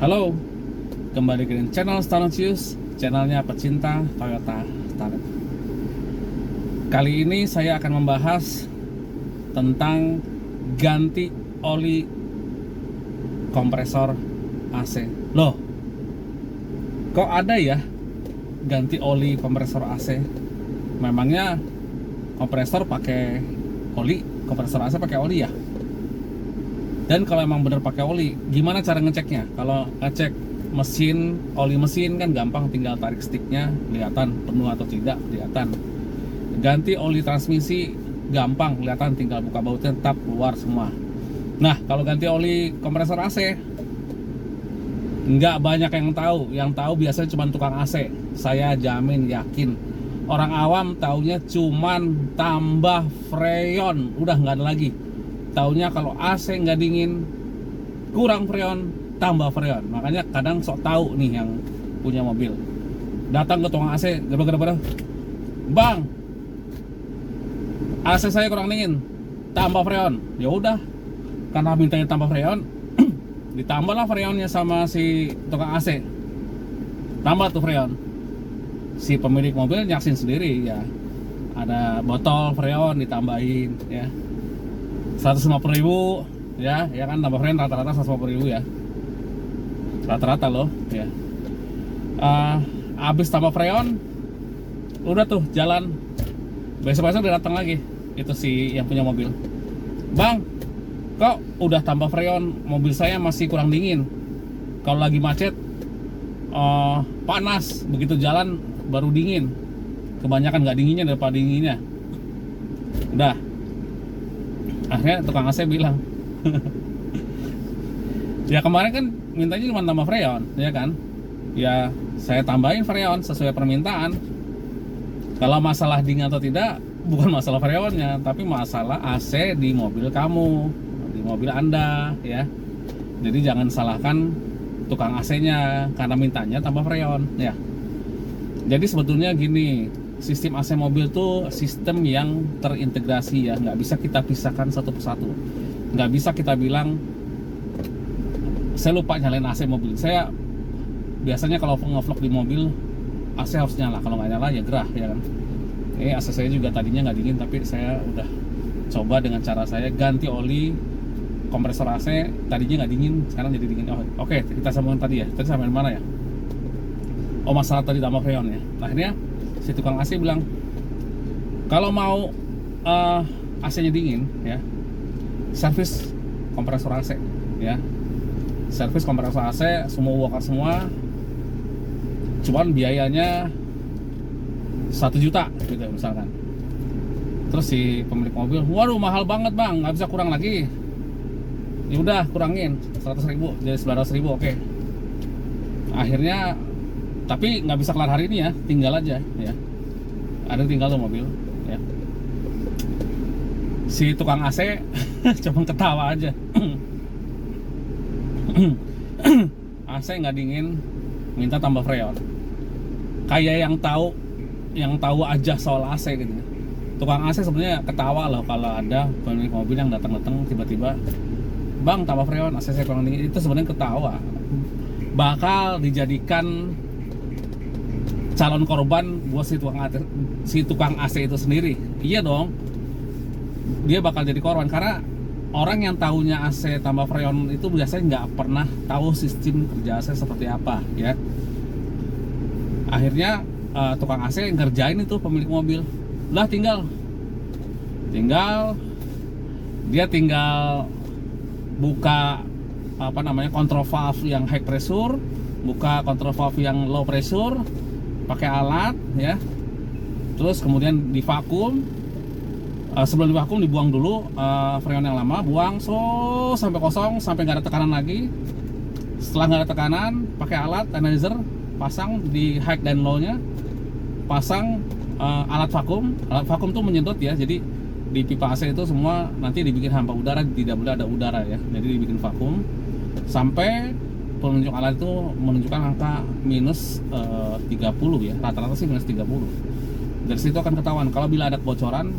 Halo, kembali ke channel Staronsius, channelnya pecinta Toyota Starlet. Kali ini saya akan membahas tentang ganti oli kompresor AC. Loh, kok ada ya ganti oli kompresor AC? Memangnya kompresor pakai oli, kompresor AC pakai oli ya? Dan kalau emang bener pakai oli, gimana cara ngeceknya? Kalau ngecek mesin, oli mesin kan gampang, tinggal tarik sticknya, kelihatan penuh atau tidak, kelihatan. Ganti oli transmisi gampang, kelihatan, tinggal buka bautnya, tetap keluar semua. Nah, kalau ganti oli kompresor AC, nggak banyak yang tahu. Yang tahu biasanya cuma tukang AC. Saya jamin, yakin. Orang awam taunya cuman tambah freon, udah nggak ada lagi. Taunya kalau AC nggak dingin, kurang freon, tambah freon. Makanya kadang sok tahu nih yang punya mobil, datang ke tukang AC, gara-gara bang, AC saya kurang dingin, tambah freon. Ya udah, karena mintanya tambah freon, ditambahlah freonnya sama si tukang AC. Tambah tuh freon, si pemilik mobil nyaksin sendiri ya. Ada botol freon ditambahin ya, 150.000 ya kan, tambah freon rata-rata 150.000 ya, rata-rata loh ya. Habis tambah freon, udah tuh jalan. Besok-besok dia datang lagi, itu si yang punya mobil, bang, kok udah tambah freon, mobil saya masih kurang dingin. Kalau lagi macet panas, begitu jalan baru dingin. Kebanyakan nggak dinginnya daripada dinginnya. Udah, akhirnya tukang AC bilang ya kemarin kan mintanya cuma tambah freon ya kan, ya saya tambahin freon sesuai permintaan. Kalau masalah dingin atau tidak bukan masalah freonnya, tapi masalah AC di mobil kamu, di mobil Anda ya. Jadi jangan salahkan tukang AC-nya karena mintanya tambah freon ya. Jadi sebetulnya gini, sistem AC mobil tuh sistem yang terintegrasi ya, nggak bisa kita pisahkan satu persatu. Nggak bisa kita bilang saya lupa nyalain AC mobil. Saya biasanya kalau nge-vlog di mobil AC harus nyala, kalau nggak nyala ya gerah ya kan. Ini AC saya juga tadinya nggak dingin, tapi saya udah coba dengan cara saya ganti oli kompresor AC. Tadinya nggak dingin, sekarang jadi dingin. Oke, kita sambungin tadi ya. Tadi sampai mana ya? Oh, masalah tadi tambah freon ya. Akhirnya si tukang AC bilang kalau mau AC-nya dingin ya, servis kompresor AC ya, servis kompresor AC semua walker semua, cuman biayanya 1 juta gitu misalkan. Terus si pemilik mobil, waduh mahal banget bang, nggak bisa kurang lagi. Ya udah kurangin 100.000 jadi 900.000. Oke. Akhirnya tapi nggak bisa kelar hari ini ya, tinggal aja ya. Ada tinggal tuh mobil ya. Si tukang AC cuma ketawa aja. AC nggak dingin, minta tambah freon. Kayak yang tahu aja soal AC gitu. Tukang AC sebenarnya ketawa loh kalau ada pemilik mobil yang datang tiba-tiba, bang tambah freon, AC saya kurang dingin. Itu sebenarnya ketawa. Bakal dijadikan calon korban buat si tukang AC itu sendiri. Iya dong, dia bakal jadi korban karena orang yang tahunya AC tambah freon itu biasanya nggak pernah tahu sistem kerja AC seperti apa ya. Akhirnya tukang AC ngerjain itu pemilik mobil. Lah tinggal dia tinggal buka control valve yang high pressure, buka control valve yang low pressure pakai alat ya. Terus kemudian divakum. Sebelum divakum dibuang dulu freon yang lama, buang sampai kosong, sampai nggak ada tekanan lagi. Setelah nggak ada tekanan, pakai alat analyzer, pasang di high dan low nya, pasang alat vakum. Alat vakum tuh menyedot ya, jadi di pipa AC itu semua nanti dibikin hampa udara, tidak boleh ada udara ya, jadi dibikin vakum sampai penunjuk alat itu menunjukkan angka minus 30 ya, rata-rata sih minus 30. Dari situ akan ketahuan kalau bila ada kebocoran,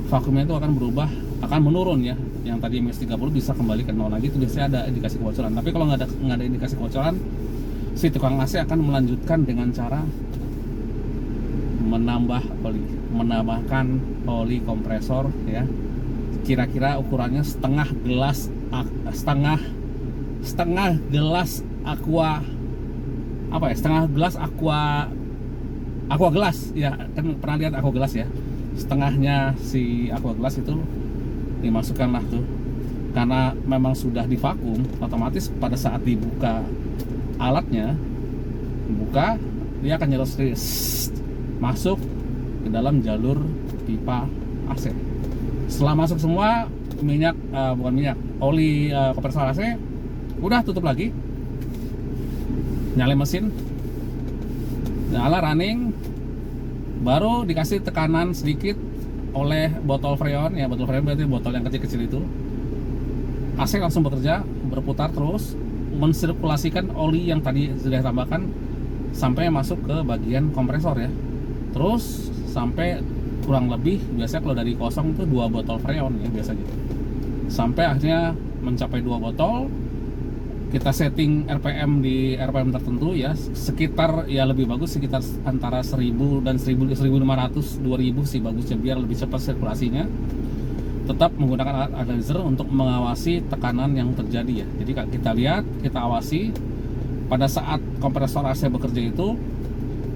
vakumnya itu akan berubah akan menurun ya. Yang tadi minus 30 bisa kembali ke 0 lagi, itu biasanya ada indikasi kebocoran. Tapi kalau nggak ada indikasi kebocoran, si tukang AC akan melanjutkan dengan cara menambahkan oli kompresor ya. Kira-kira ukurannya setengah gelas aqua, apa ya, setengah gelas aqua gelas ya, kan pernah lihat aqua gelas ya. Setengahnya si aqua gelas itu dimasukkanlah tuh, karena memang sudah divakum, otomatis pada saat dibuka alatnya, dia akan nyerot masuk ke dalam jalur pipa AC. Setelah masuk semua oli kompresor AC, udah tutup lagi, nyalain mesin, nyala running, baru dikasih tekanan sedikit oleh botol freon ya. Botol freon berarti botol yang kecil-kecil itu. AC langsung bekerja, berputar terus, mensirkulasikan oli yang tadi sudah tambahkan sampai masuk ke bagian kompresor ya. Terus sampai kurang lebih, biasanya kalau dari kosong itu 2 botol freon ya biasanya, sampai akhirnya mencapai 2 botol. Kita setting RPM di RPM tertentu ya, sekitar ya lebih bagus sekitar antara 1000 dan 1500, 2000 sih bagusnya, biar lebih cepat sirkulasinya. Tetap menggunakan alat analyzer untuk mengawasi tekanan yang terjadi ya. Jadi kita lihat, kita awasi pada saat kompresor AC bekerja itu,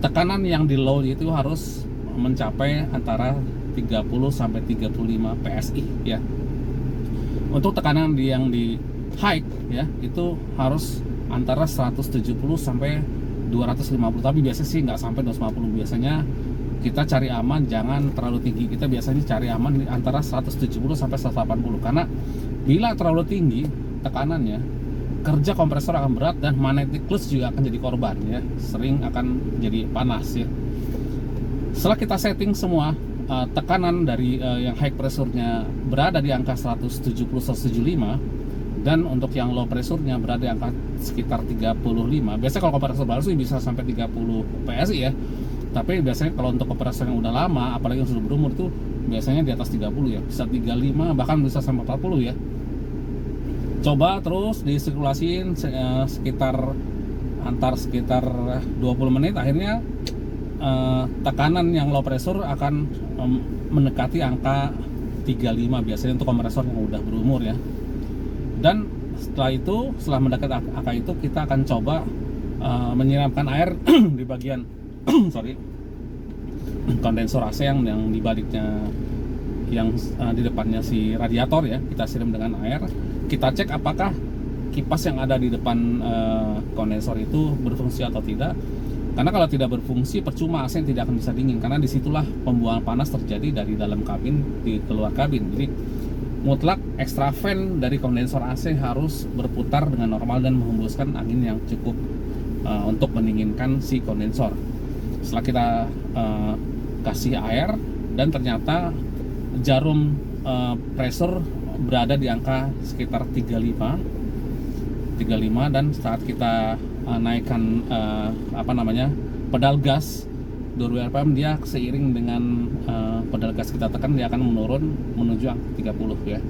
tekanan yang di load itu harus mencapai antara 30 sampai 35 PSI ya. Untuk tekanan yang di high ya, itu harus antara 170 sampai 250, tapi biasanya sih nggak sampai 250. Biasanya kita cari aman jangan terlalu tinggi. Kita biasanya cari aman antara 170 sampai 180, karena bila terlalu tinggi tekanannya, kerja kompresor akan berat dan magnetic clutch juga akan jadi korban ya, sering akan jadi panas ya. Setelah kita setting semua, tekanan dari yang high pressure-nya berada di angka 170-175, dan untuk yang low pressure-nya berada di angka sekitar 35. Biasanya kalau kompresor baru sih bisa sampai 30 PSI ya, tapi biasanya kalau untuk kompresor yang udah lama, apalagi yang sudah berumur, itu biasanya di atas 30 ya, bisa 35 bahkan bisa sampai 40 ya. Coba terus disirkulasiin sekitar 20 menit, akhirnya tekanan yang low pressure akan mendekati angka 35 biasanya untuk kompresor yang udah berumur ya. Dan setelah mendekat angka itu, kita akan coba menyiramkan air di bagian kondensor AC yang di baliknya, yang di depannya si radiator ya. Kita siram dengan air, kita cek apakah kipas yang ada di depan kondensor itu berfungsi atau tidak. Karena kalau tidak berfungsi, percuma AC tidak akan bisa dingin, karena disitulah pembuangan panas terjadi dari dalam kabin di keluar kabin. Jadi mutlak extra fan dari kondensor AC harus berputar dengan normal dan menghembuskan angin yang cukup untuk mendinginkan si kondensor. Setelah kita kasih air dan ternyata jarum pressure berada di angka sekitar 35, dan saat kita naikkan pedal gas 2000 rpm, dia seiring dengan pedal gas kita tekan, dia akan menurun menuju angka 30 ya.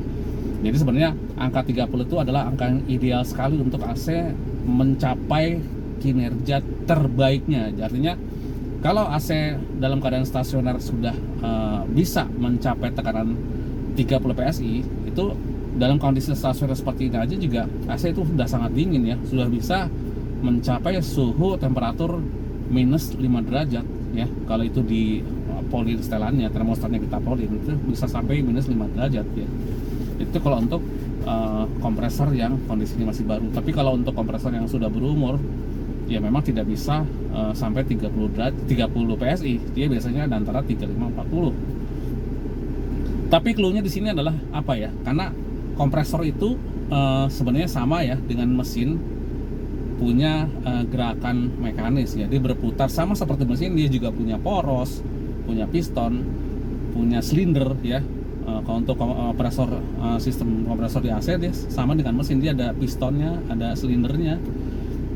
Jadi sebenarnya angka 30 itu adalah angka yang ideal sekali untuk AC mencapai kinerja terbaiknya. Artinya kalau AC dalam keadaan stasioner sudah bisa mencapai tekanan 30 PSI, itu dalam kondisi stasioner seperti ini aja juga AC itu sudah sangat dingin ya, sudah bisa mencapai suhu temperatur minus 5 derajat ya. Kalau itu di polin setelannya, termostatnya kita polin, itu bisa sampai minus 5 derajat ya. Itu kalau untuk kompresor yang kondisinya masih baru. Tapi kalau untuk kompresor yang sudah berumur, ya memang tidak bisa sampai 30 PSI. Dia biasanya ada antara 35-40. Tapi clue-nya di sini adalah apa ya? Karena kompresor itu sebenarnya sama ya dengan mesin, punya gerakan mekanis ya. Dia berputar sama seperti mesin, dia juga punya poros, punya piston, punya silinder ya. Kalau untuk kompresor, sistem kompresor di AC dia sama dengan mesin, dia ada pistonnya, ada silindernya.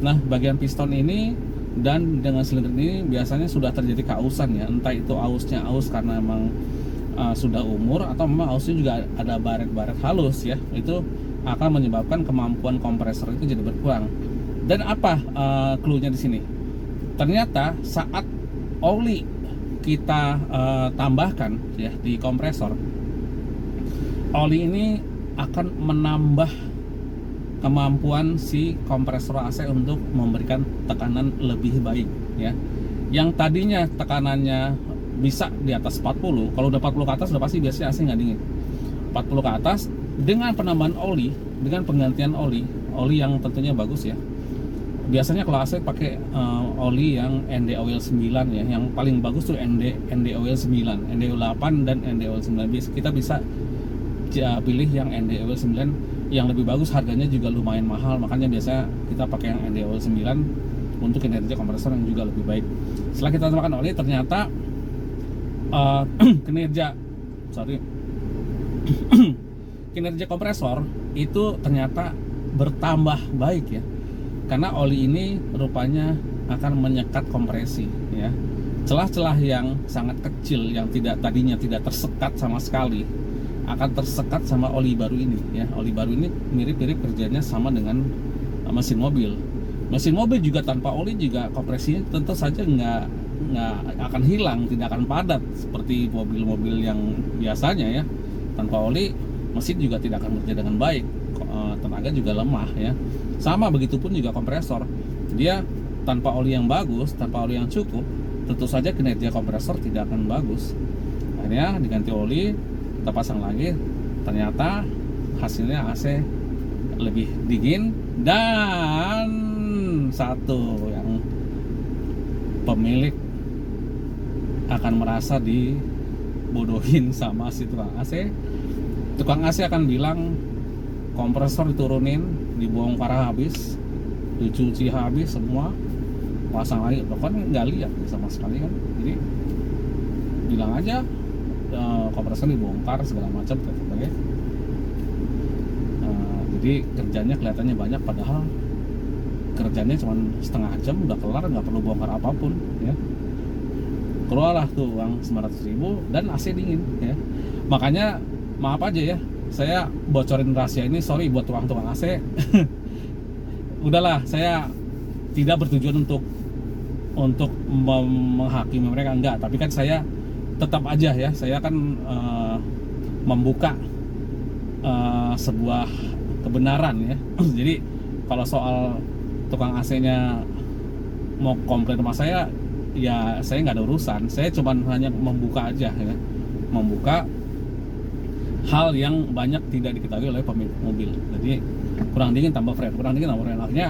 Nah, bagian piston ini dan dengan silinder ini biasanya sudah terjadi keausan ya. Entah itu ausnya aus karena emang sudah umur atau memang ausnya juga ada baret-baret halus ya, itu akan menyebabkan kemampuan kompresor itu jadi berkurang. Dan apa clue-nya di sini? Ternyata saat oli kita tambahkan ya di kompresor, oli ini akan menambah kemampuan si kompresor AC untuk memberikan tekanan lebih baik ya. Yang tadinya tekanannya bisa di atas 40, kalau udah 40 ke atas udah pasti biasanya AC nggak dingin. 40 ke atas dengan penambahan oli, dengan penggantian oli yang tentunya bagus ya. Biasanya kalau AC pakai oli yang ND Oil 9 ya, yang paling bagus tuh ND Oil 9, ND Oil 8 dan ND Oil 9. Kita bisa pilih yang ND Oil 9 yang lebih bagus, harganya juga lumayan mahal, makanya biasanya kita pakai yang ND Oil 9 untuk kinerja kompresor yang juga lebih baik. Setelah kita tambahkan oli, ternyata kinerja kompresor itu ternyata bertambah baik ya, karena oli ini rupanya akan menyekat kompresi ya. Celah-celah yang sangat kecil yang tadinya tidak tersekat sama sekali akan tersekat sama oli baru ini ya. Oli baru ini mirip-mirip kerjanya sama dengan mesin mobil. Mesin mobil juga tanpa oli juga kompresinya tentu saja nggak akan hilang, tidak akan padat seperti mobil-mobil yang biasanya ya. Tanpa oli mesin juga tidak akan bekerja dengan baik, tenaga juga lemah ya. Sama begitupun juga kompresor, dia tanpa oli yang bagus, tanpa oli yang cukup, tentu saja kinerja kompresor tidak akan bagus. Akhirnya diganti oli, kita pasang lagi, ternyata hasilnya AC lebih dingin. Dan satu yang pemilik akan merasa dibodohin sama si tukang AC. Tukang AC akan bilang kompresor diturunin, dibongkar habis, dicuci habis semua, pasang lagi. Bahkan nggak lihat sama sekali kan, jadi bilang aja kompresor dibongkar segala macam ya. Jadi kerjanya kelihatannya banyak, padahal kerjanya cuma setengah jam udah kelar, nggak perlu bongkar apapun ya. Keluarlah tuh uang 900.000 dan AC dingin ya. Makanya maaf aja ya, saya bocorin rahasia ini, sorry buat tukang AC. Udahlah, saya tidak bertujuan untuk menghakimi mereka, enggak, tapi kan saya tetap aja ya, saya kan membuka sebuah kebenaran ya. Jadi kalau soal tukang AC-nya mau komplain sama saya, ya saya nggak ada urusan. Saya cuma hanya membuka aja ya, membuka hal yang banyak tidak diketahui oleh pemilik mobil. Jadi kurang dingin tambah freon, kurang dingin tambah freon. Akhirnya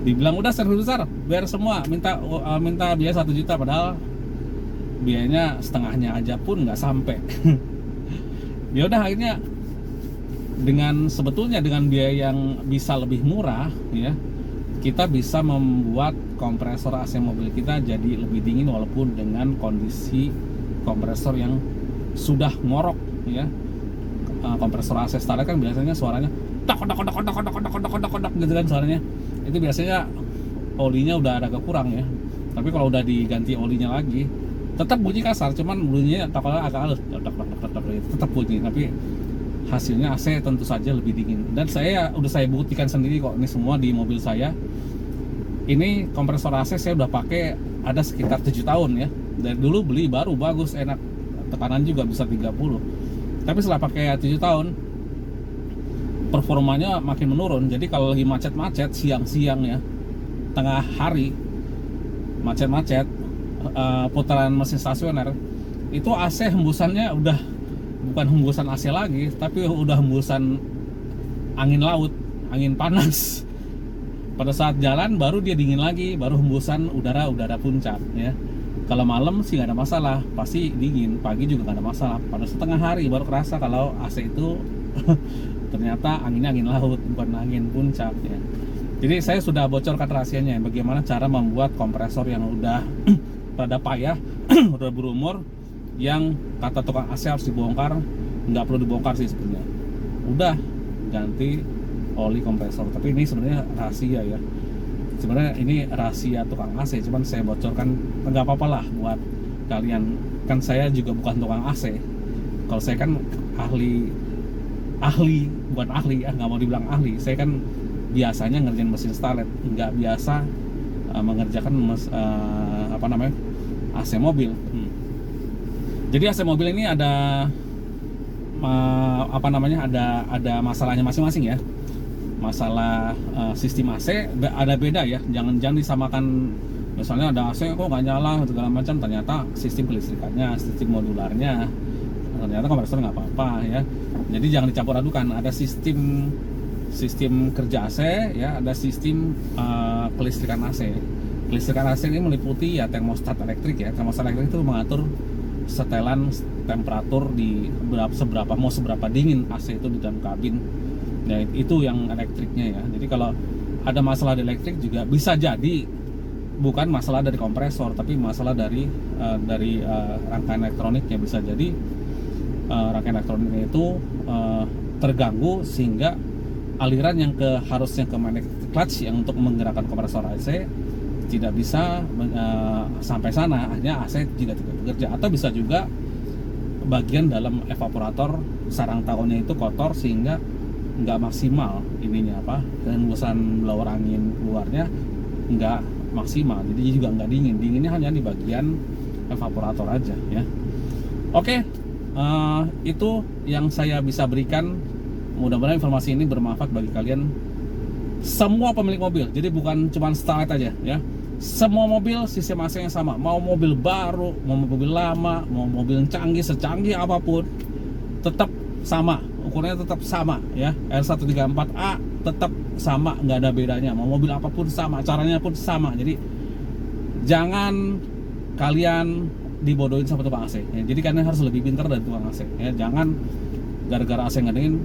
dibilang udah servis besar, biar semua, minta biaya 1 juta, padahal biayanya setengahnya aja pun nggak sampai. Ya udah, akhirnya sebetulnya dengan biaya yang bisa lebih murah ya, kita bisa membuat kompresor AC mobil kita jadi lebih dingin walaupun dengan kondisi kompresor yang sudah ngorok ya. Kompresor AC standar kan biasanya suaranya dak gitu kan suaranya. Itu biasanya olinya udah agak kurang ya. Tapi kalau udah diganti olinya lagi, tetap bunyi kasar, cuman bunyinya agak halus, tetap bunyi, tapi hasilnya AC tentu saja lebih dingin. Dan saya buktikan sendiri kok, ini semua di mobil saya. Ini kompresor AC saya udah pakai ada sekitar 7 tahun ya. Dari dulu beli baru bagus, enak, tekanan juga bisa 30. Tapi setelah pakai 7 tahun, performanya makin menurun. Jadi kalau lagi macet-macet siang-siang ya, tengah hari macet-macet, putaran mesin stasioner, itu AC hembusannya udah bukan hembusan AC lagi, tapi udah hembusan angin laut, angin panas. Pada saat jalan baru dia dingin lagi, baru hembusan udara puncak ya. Kalau malam sih nggak ada masalah, pasti dingin. Pagi juga nggak ada masalah. Pada setengah hari baru kerasa kalau AC itu ternyata anginnya angin laut, bukan angin puncak ya. Jadi saya sudah bocorkan rahasianya, bagaimana cara membuat kompresor yang udah rada payah, udah berumur, yang kata tukang AC harus dibongkar. Nggak perlu dibongkar sih sebenarnya, udah ganti oli kompresor. Tapi ini sebenarnya rahasia ya, sebenarnya ini rahasia tukang AC, cuman saya bocorkan, nggak apa-apa lah buat kalian kan saya juga bukan tukang AC. Kalau saya kan ahli bukan ahli ya, nggak mau dibilang ahli. Saya kan biasanya ngerjain mesin starlet, nggak biasa mengerjakan AC mobil. Jadi AC mobil ini ada ada masalahnya masing-masing ya. Masalah sistem AC ada beda ya, jangan disamakan. Misalnya ada AC kok nggak nyala segala macam, ternyata sistem kelistrikannya, sistem modularnya, ternyata kompresor nggak apa-apa ya. Jadi jangan dicampur adukan. Ada sistem kerja AC ya, ada sistem kelistrikan AC. Kelistrikan AC ini meliputi ya termostat elektrik ya. Termostat elektrik itu mengatur setelan temperatur di seberapa dingin AC itu di dalam kabin. Ya, itu yang elektriknya ya. Jadi kalau ada masalah di elektrik juga bisa jadi bukan masalah dari kompresor, tapi masalah dari rangkaian elektroniknya. Bisa jadi rangkaian elektroniknya itu terganggu sehingga aliran yang harusnya ke magnetic clutch yang untuk menggerakkan kompresor AC tidak bisa sampai sana, hanya AC juga tidak bekerja. Atau bisa juga bagian dalam evaporator sarang tahunnya itu kotor sehingga nggak maksimal dan hembusan blower angin keluarnya nggak maksimal, jadi juga nggak dinginnya hanya di bagian evaporator aja ya. Oke, itu yang saya bisa berikan. Mudah-mudahan informasi ini bermanfaat bagi kalian semua pemilik mobil. Jadi bukan cuma Starlet aja ya, semua mobil sistem AC yang sama, mau mobil baru, mau mobil lama, mau mobil yang canggih, secanggih apapun tetap sama, ukurannya tetap sama ya. R134A tetap sama, nggak ada bedanya. Mau mobil apapun sama, caranya pun sama. Jadi jangan kalian dibodohin sama tukang AC ya. Jadi kalian harus lebih pintar dari tukang AC ya. Jangan gara-gara AC nggak dingin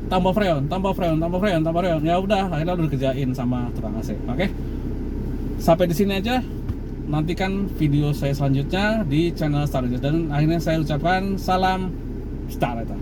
tambah freon, ya udah akhirnya udah kerjain sama tukang AC. Oke, sampai di sini aja. Nantikan video saya selanjutnya di channel Starlet. Dan akhirnya saya ucapkan salam Starlet.